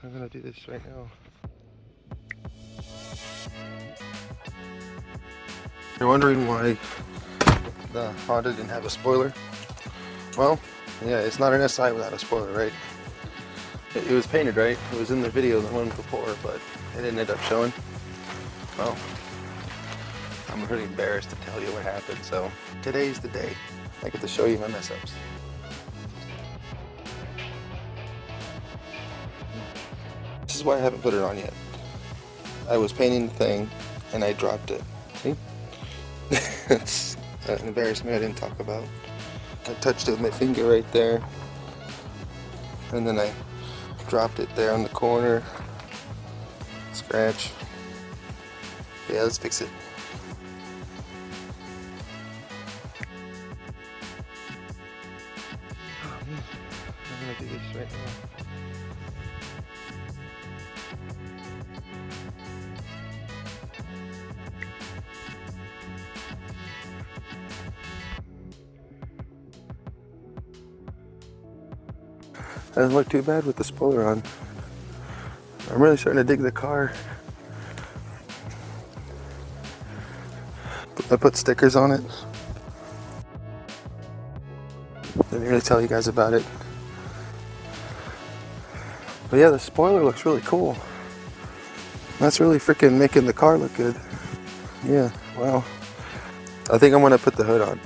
I'm gonna do this right now. You're wondering why the Honda didn't have a spoiler? Well, yeah, it's not an SI without a spoiler, right? It was painted, right? It was in the video, the one before, but it didn't end up showing. Well, I'm really embarrassed to tell you what happened, so today's the day. I get to show you my mess ups. This is why I haven't put it on yet. I was painting the thing and I dropped it. See? It's an embarrassment I didn't talk about. I touched it with my finger right there, and then I dropped it there on the corner. Scratch. Yeah, let's fix it. Oh, man. I'm gonna do this right now. Doesn't look too bad with the spoiler on. I'm really starting to dig the car. I put stickers on it. Didn't really tell you guys about it. But yeah, the spoiler looks really cool. That's really freaking making the car look good. Yeah, wow. I think I'm gonna put the hood on.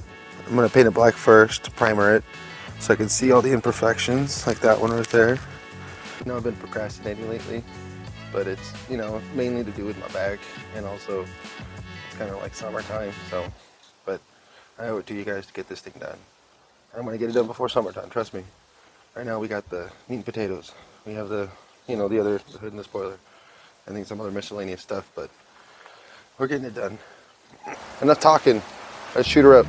I'm gonna paint it black first, primer it, so I can see all the imperfections, like that one right there. You know, I've been procrastinating lately, but it's, you know, mainly to do with my back, and also it's kind of like summertime, so, but I owe it to you guys to get this thing done. I'm gonna get it done before summertime, trust me. Right now we got the meat and potatoes. We have the, you know, the hood and the spoiler. I think some other miscellaneous stuff, but we're getting it done. Enough talking, let's shoot her up.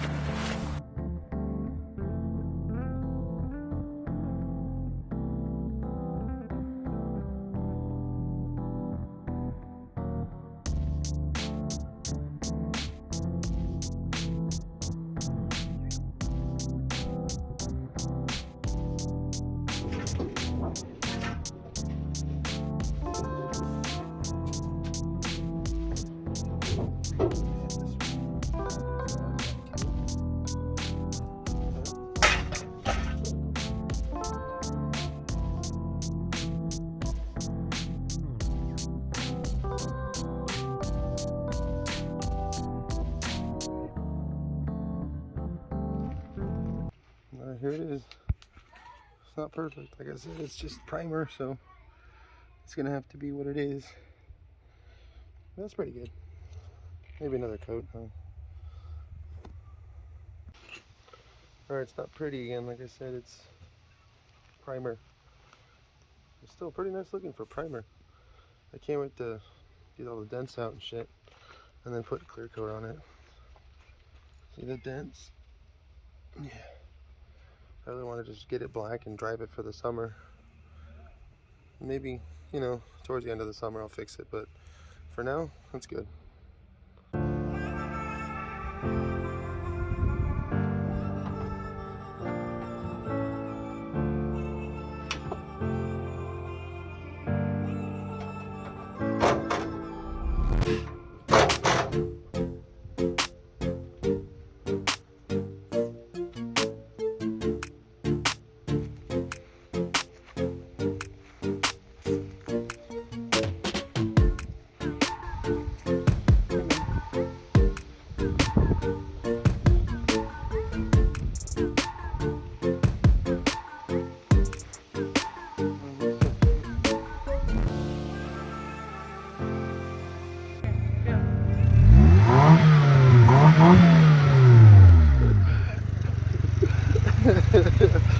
Here it is. It's not perfect, like I said, it's just primer, so it's gonna have to be what it is. That's pretty good. Maybe another coat, huh? Alright, it's not pretty again, like I said, it's primer. It's still pretty nice looking for primer. I can't wait to get all the dents out and shit, and then put clear coat on it. See the dents? Yeah. I really want to just get it black and drive it for the summer. Maybe, you know, towards the end of the summer I'll fix it, but for now, that's good.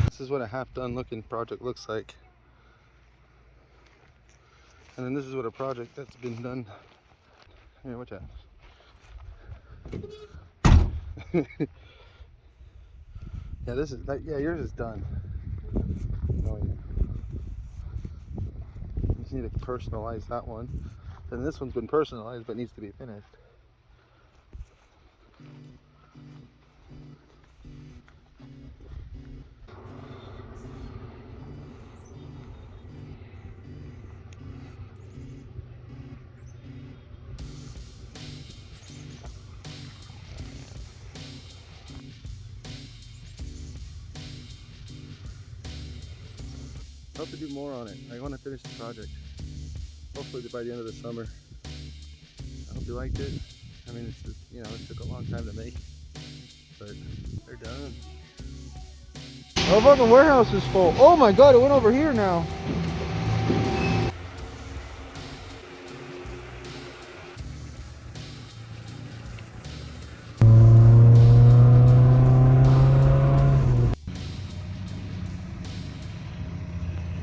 This is what a half-done looking project looks like. And then this is what a project that's been done. Here, watch out. Yeah, this is, yeah, yours is done. Oh, yeah. You just need to personalize that one. Then this one's been personalized but needs to be finished. I hope to do more on it. I want to finish the project. Hopefully by the end of the summer. I hope you liked it. I mean, it's just, you know, it took a long time to make, but they're done. Oh, fucking warehouse is full. Oh my god, it went over here now.